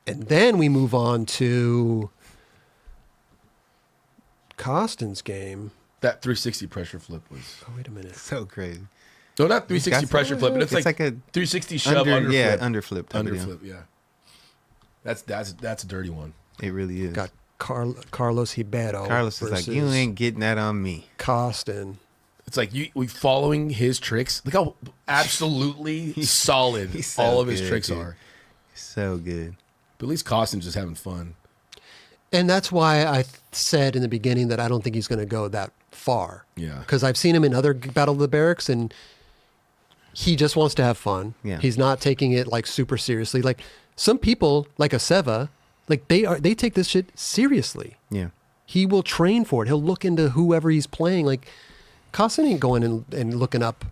And then we move on to Koston's game. That 360 pressure flip was. Oh, wait a minute. So crazy. No, not 360 pressure flip, but it's like a 360 shove under yeah, flip. underflip. Underflip, yeah. That's a dirty one. It really is. Got Carlos Ribeiro. Carlos is like, you ain't getting that on me. Koston. It's like we following his tricks. Look how absolutely solid so all of his good, tricks dude. are. So good. But at least Koston's just having fun. And that's why I said in the beginning that I don't think he's going to go that far. Yeah. Because I've seen him in other Battle of the Barracks, and he just wants to have fun. Yeah. He's not taking it like super seriously. Like some people, like a Seva, like they take this shit seriously. Yeah. He will train for it. He'll look into whoever he's playing. Like Koston ain't going and looking up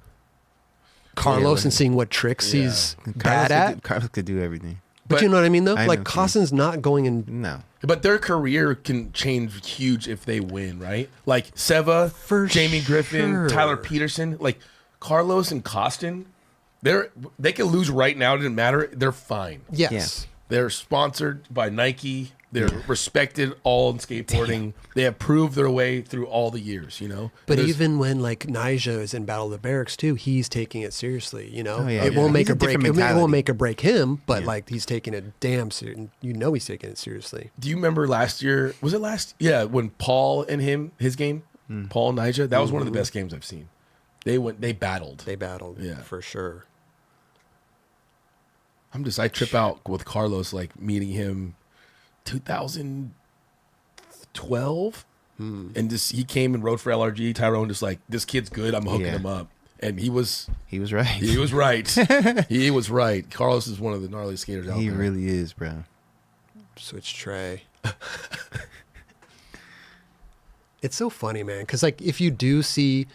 Carlos and seeing what tricks he's bad at. Carlos could do everything. But you know what I mean, though? I Like know what you Koston's not going and No. But their career can change huge if they win, right? Like Seva, For Jamie Griffin, sure. Tyler Peterson, like Carlos and Koston, they can lose right now. It doesn't matter. They're fine. yes. They're sponsored by Nike. They're respected all in skateboarding. They have proved their way through all the years, you know? But There's- even when like Nyjah is in Battle of the Barracks too, he's taking it seriously. You know, Oh, yeah, it yeah. won't make He's a or break. different It won't mentality. make or break him, but like he's taking it damn serious. You know, he's taking it seriously. Do you remember last year? Was it last? Yeah, when Paul and his game, Paul and Nyjah, that was one of the best games I've seen. They battled. They battled, Yeah. for sure. I trip out with Carlos, like meeting him 2012. And just he came and rode for LRG. Tyrone just like, this kid's good. I'm hooking him up. And he was right. He was right. He was right. Carlos is one of the gnarliest skaters out He there. really is, bro. Switch tray. It's so funny, man. Because like, if you do see,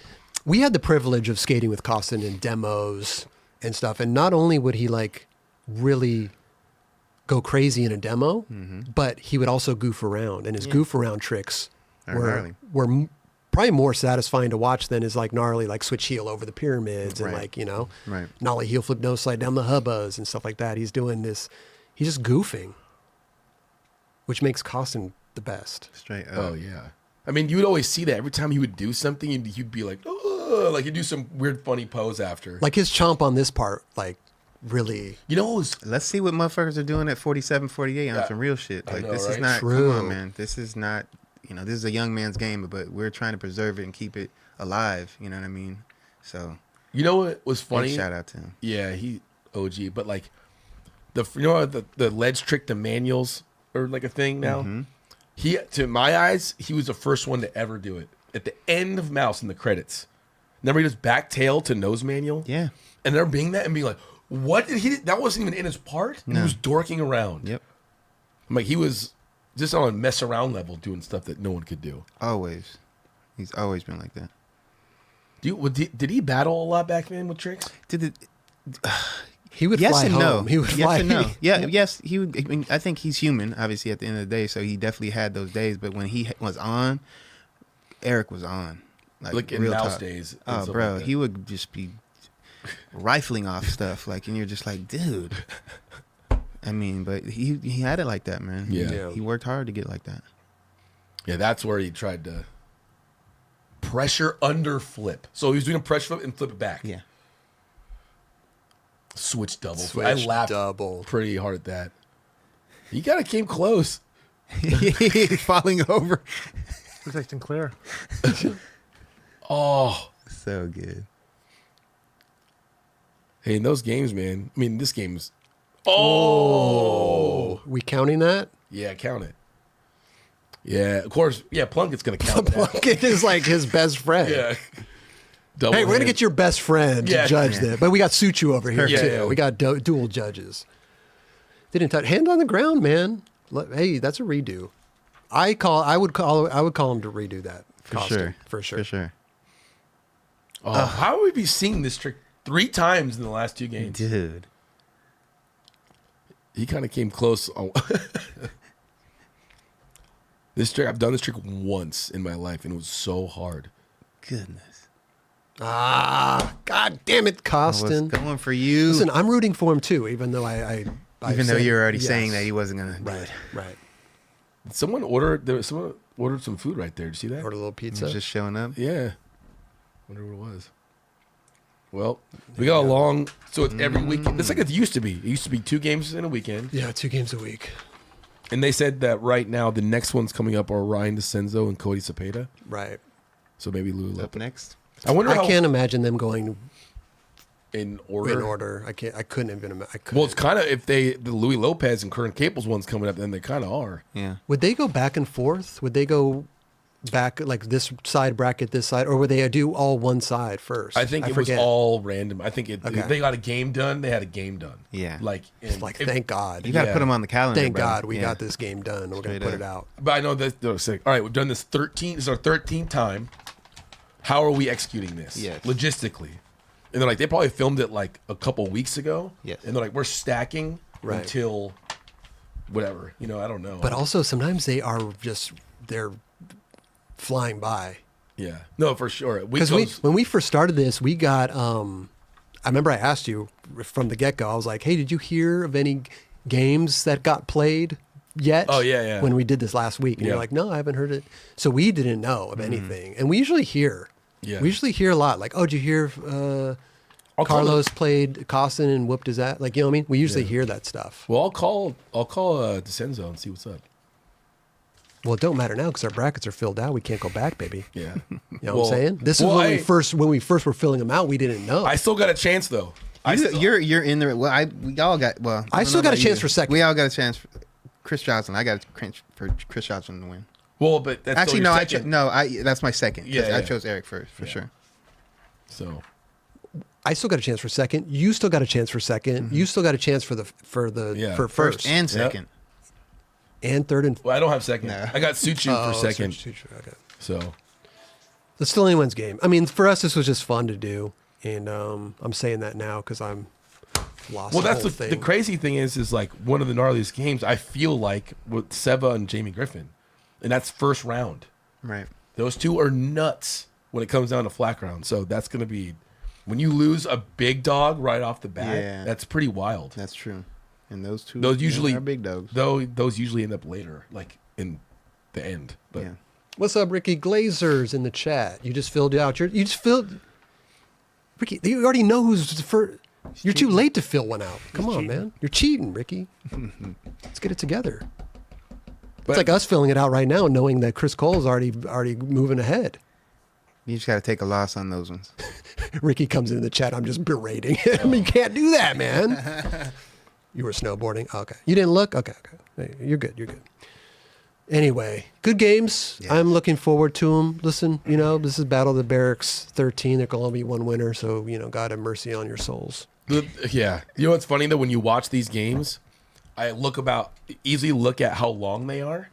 we had the privilege of skating with Koston in demos and stuff, and not only would he like really go crazy in a demo, but he would also goof around, and his goof around tricks were probably more satisfying to watch than his like gnarly like switch heel over the pyramids and like, you know, nollie heel flip nose slide down the hubbas and stuff like that. He's doing this, he's just goofing, which makes Koston the best. Straight up. Oh yeah. I mean, you would always see that every time he would do something, you'd be like, oh, like he'd do some weird funny pose after. Like his chomp on this part, like really. You know what was Let's see what motherfuckers are doing at 47, 48 on some real shit. Like, know, this right? is not, True. come on, man. This is not, you know, this is a young man's game, but we're trying to preserve it and keep it alive. You know what I mean? So, You know what was funny? big shout out to him. Yeah, he OG. But like the ledge trick, the manuals are like a thing now. He, to my eyes, he was the first one to ever do it. At the end of Mouse in the credits, remember he does back tail to nose manual. Yeah. And they're being that and being like, what did he? That wasn't even in his part. He was dorking around. Yep. I'm like, he was just on a mess around level doing stuff that no one could do. Always. He's always been like that. Did he battle a lot back then with tricks? He would Yes fly and home. no. He would Yes fly. and no. Yeah, yes. He would. I mean, I think he's human, obviously, at the end of the day. So he definitely had those days. But when he was on, Eric was on. Like in real Mouse talk. days. and Oh, stuff bro, like that. he would just be rifling off stuff, like, and you're just like, dude. I mean, but he had it like that, man. Yeah. He worked hard to get like that. Yeah, that's where he tried to pressure under flip. So he was doing a pressure flip and flip it back. Yeah. Switch double. Switch I laughed double. pretty hard at that. He kind of came close. Falling over. Protecting clear. Oh, So good. hey, in those games, man. I mean, this game's. Oh, We counting that? yeah, count it. Yeah, of course. Yeah, Plunkett's gonna count that. Plunkett is like his best friend. Yeah. Double Hey, we're gonna hand. get your best friend to Yeah. judge Yeah. that, but we got Suchu over here Yeah, too. yeah. We got dual judges. Didn't touch hand on the ground, man. Hey, that's a redo. I would call him to redo that. For Koston, sure. for sure. For sure. Oh, how would we be seeing this trick 3 times in the last 2 games? Dude. He kind of came close. This trick, I've done this trick once in my life, and it was so hard. Goodness. Ah, god damn it, I was Koston. going for you. Listen, I'm rooting for him too, even though I Even though said you're already yes. saying that he wasn't gonna do Right, it. right. Someone ordered some food right there. Did you see that? Order a little He pizza. was just showing up. Yeah. Wonder what it was. Well, we got a long, so it's every weekend. It's like it used to be. It used to be 2 games in a weekend. Yeah, 2 games a week. And they said that right now the next ones coming up are Ryan DeCenzo and Cody Cepeda. Right. So maybe Lulu. Up next. I wonder how I can't imagine them going in order. in order. I can't. I couldn't even imagine. Well, it's kind of if the Louis Lopez and Curran Caples one's coming up, then they kind of are. Yeah. Would they go back and forth? Would they go back like this side bracket, this side, or would they do all one side first? I think it forget. was all random. I think Okay. if they got a game done, they had a game done. Yeah. Like, Thank God. You got to Yeah. put him on the calendar. Thank bro. God we Yeah. got this game done. We're gonna Straight put up. it out. But I know that they're sick. All right, we've done this 13. This is our 13th time. How are we executing this? Yes. Logistically. And they're like, they probably filmed it like a couple weeks ago. Yes. And they're like, we're stacking Right. until whatever. You know, I don't know. But also sometimes they're flying by. yeah. No, for sure. Because when we first started this, we got. I remember I asked you from the get go. I was like, "Hey, did you hear of any games that got played yet?" Oh, yeah, yeah. When we did this last week, and Yeah. you're like, "No, I haven't heard it." So we didn't know of anything, and we usually hear. Yeah. We usually hear a lot. Like, "Oh, did you hear I'll call Carlos played Koston and whooped his ass?" Like, you know what I mean? We usually hear that stuff. Well, I'll call DeCenzo and see what's up. Well, it don't matter now because our brackets are filled out. We can't go back, baby. Yeah. You know what I'm saying? This is well, when we first were filling them out. We didn't know. I still got a chance though. You're in there. Well, we all got. Well, I don't still know got a about chance you. for second. We all got a chance. For Chris Johnson. I got a chance for Chris Johnson to win. Well, but that's Actually, still no. your second. That's my second. 'Cause Yeah, I yeah. chose Eric first for sure. So I still got a chance for second. You still got a chance for 2nd You still got a chance for Yeah. for First first and second. and third and well, I don't have second. No. I got Suchu for second. Okay. So It's still anyone's game. I mean, for us, this was just fun to do, and I'm saying that now because I'm lost. well, the that's whole the thing. crazy thing is like one of the gnarliest games I feel like with Seva and Jamie Griffin, and that's first round. Right. Those two are nuts when it comes down to flat ground. So that's gonna be when you lose a big dog right off the bat. Yeah. That's pretty wild. That's true. And those two. Those usually are big dogs. Those usually end up later, like in the end. But Yeah. What's up, Ricky Glazers in the chat? You just filled out your. You just filled. Ricky, you already know who's the first. You're too late to fill one out. Come on, man. You're cheating, Ricky. Let's get it together. But- It's like us filling it out right now, knowing that Chris Cole's already moving ahead. You just got to take a loss on those ones. Ricky comes into the chat. I'm just berating him. You can't do that, man. You were snowboarding. Okay. You didn't look? Okay. Hey, you're good. You're good. Anyway, good games. Yes. I'm looking forward to them. Listen, this is Battle of the Barracks 13. There can only be one winner. So, God have mercy on your souls. Yeah. You know what's funny though? When you watch these games, I easily look at how long they are.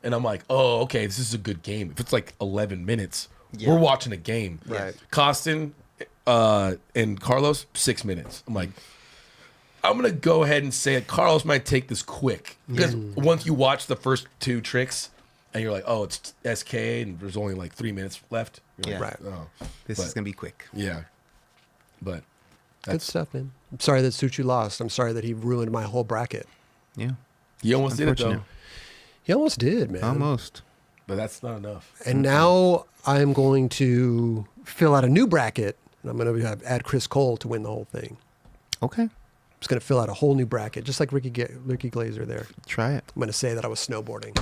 And I'm like, oh, okay, this is a good game. If it's like 11 minutes, Yeah. we're watching a game. Right. Koston and Carlos, 6 minutes. I'm like, I'm going to go ahead and say it. Carlos might take this quick. Because once you watch the first 2 tricks and you're like, oh, it's SK and there's only like 3 minutes left. You're like, Yeah. oh. This But- is going to be quick. Yeah. But Good stuff, man. I'm sorry that Suchu lost. I'm sorry that he ruined my whole bracket. Yeah. you almost did it though. Unfortunate. He almost did, man. Almost. But that's not enough. And now I'm going to fill out a new bracket. And I'm going to add Chris Cole to win the whole thing. Okay. I'm just going to fill out a whole new bracket, just like Ricky Glazer there. Try it. I'm going to say that I was snowboarding.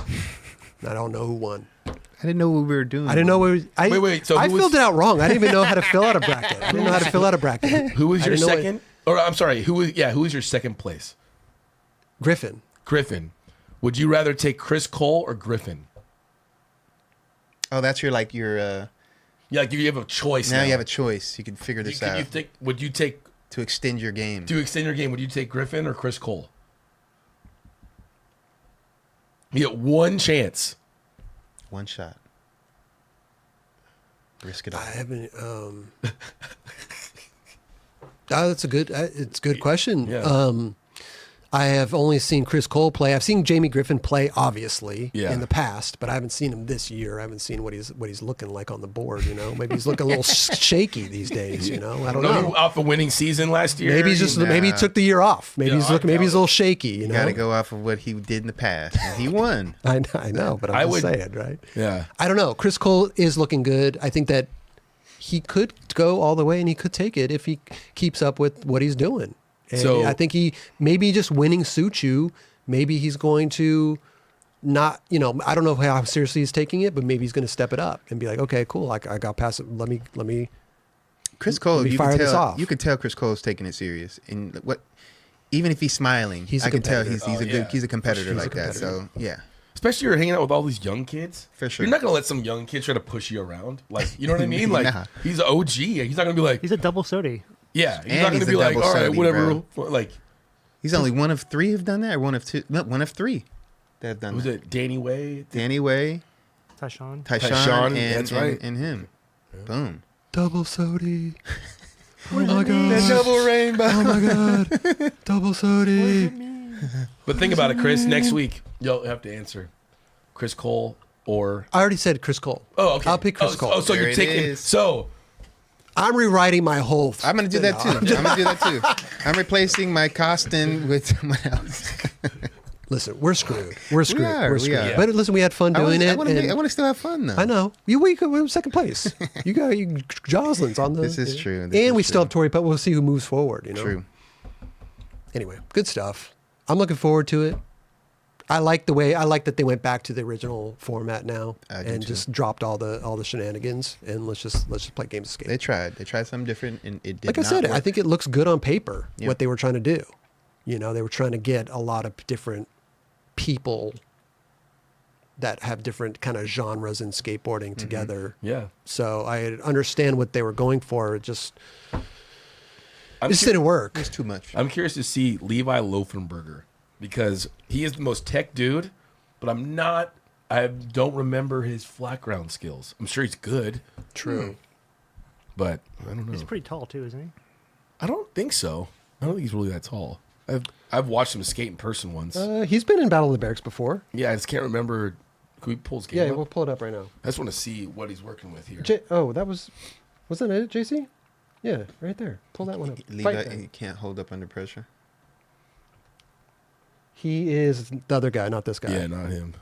And I don't know who won. I didn't know what we were doing. I didn't know. Wait, so I who was- filled it out wrong. I didn't even know how to fill out a bracket. I didn't know how to fill out a bracket. Who was I your didn't know second? Or I'm sorry, who was your second place? Griffin. Griffin. Would you rather take Chris Cole or Griffin? Oh, that's your Yeah, like you have a choice. now you have a choice. You can figure this out Would you take to extend your game. to extend your game? Would you take Griffin or Chris Cole? You get one chance. One shot. Risk it all. I haven't. That's a good. It's a good question. Yeah. I have only seen Chris Cole play. I've seen Jamie Griffin play, obviously, Yeah. in the past, but I haven't seen him this year. I haven't seen what he's looking like on the board. Maybe he's looking a little shaky these days. I don't know. Off a winning season last year. Maybe maybe he took the year off. Maybe he's looking. Maybe he's a little shaky. You got to go off of what he did in the past. And he won. I know, but I'm just saying, right? Yeah. I don't know. Chris Cole is looking good. I think that he could go all the way and he could take it if he keeps up with what he's doing. And So I think maybe just winning suits you. Maybe he's going to not, I don't know how seriously he's taking it, but maybe he's going to step it up and be like, okay, cool. I got past it. Let me. Chris Cole, let me you fire can this tell. off. You can tell Chris Cole's taking it serious, and even if he's smiling, He's a I can tell competitor. he's a competitor He's a like that. competitor. So yeah, especially you're hanging out with all these young kids. For sure. You're not gonna let some young kids try to push you around. Like, you know what I mean? Like, Nah. he's OG. He's not gonna be like, He's a double sody. yeah. He's And not gonna he's be a like, double all right, sody, whatever. bro. Like, he's only one of 3 have done that, or one of 2. No, one of 3 that have done was that. it Danny Way? Danny Way, Tyshawn. Tyshawn, and, that's right. and him. Boom. Double sody. Oh does my that mean? god. double rainbow. Oh my god. Double sody. But think about it, Chris. Next week you'll have to answer Chris Cole or. I already said Chris Cole. Oh, okay. I'll pick Chris Cole. Oh, so There you're it taking. is. So I'm rewriting my whole. I'm gonna do that too. I'm gonna do that too. I'm replacing my Koston with someone else. Listen, we're screwed. We're screwed. are, We're we screwed. are. But listen, we had fun doing it. I want to still have fun though. I know. We were second place. You got Jocelyn's on the. This is true. And we still have Tori, but we'll see who moves forward. True. Anyway, good stuff. I'm looking forward to it. I like that they went back to the original format now I do and too. just dropped all the shenanigans and let's just play games of skate. They tried something different, and it did. Like I not said, work. I think it looks good on paper. Yeah. What they were trying to do. They were trying to get a lot of different people that have different kind of genres in skateboarding together. yeah, So I understand what they were going for. It just I'm didn't work. it's too much. I'm curious to see Levi Loeffenberger because he is the most tech dude, but I don't remember his flat ground skills. I'm sure he's good, True. but I don't know. He's pretty tall too, isn't he? I don't think so. I don't think he's really that tall. I've watched him skate in person once. He's been in Battle of the Barracks before. Yeah, I just can't remember. Can we pull his game Yeah, up? we'll pull it up right now. I just want to see what he's working with here. Wasn't it, JC? Yeah, right there. Pull that one up. Levi, Fight that. he can't hold up under pressure. He is the other guy, not this guy. Yeah, not him.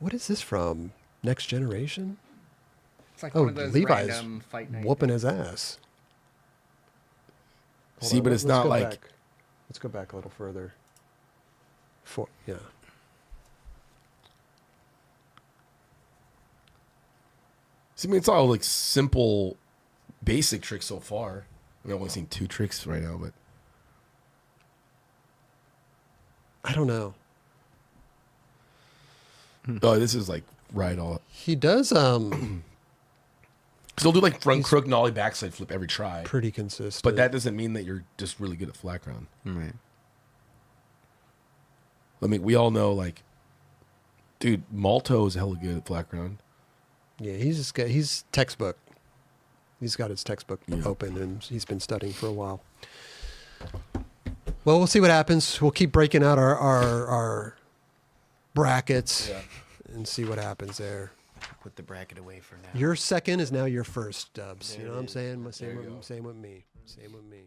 What is this from? Next Generation? It's like Oh, one of those Levi's random fight night whooping things. his ass. Hold See, on, but it's let's not go like back. Let's go back a little further. Yeah. See, I mean, it's all like simple, basic tricks so far. I've only seen 2 tricks right now, but I don't know. oh, this is like right all. He does Because he'll do like front crook nollie backside flip every try, pretty consistent. but that doesn't mean that you're just really good at flat ground. Right. I mean, we all know like, dude, Malto is hella good at flat ground. Yeah, he's textbook. He's got his textbook Yeah. open and he's been studying for a while. Well, we'll see what happens. We'll keep breaking out our brackets and see what happens there. Put the bracket away for now. Your second is now your first, Dubs. You know what I'm saying? There you go. Same with me. Same with me.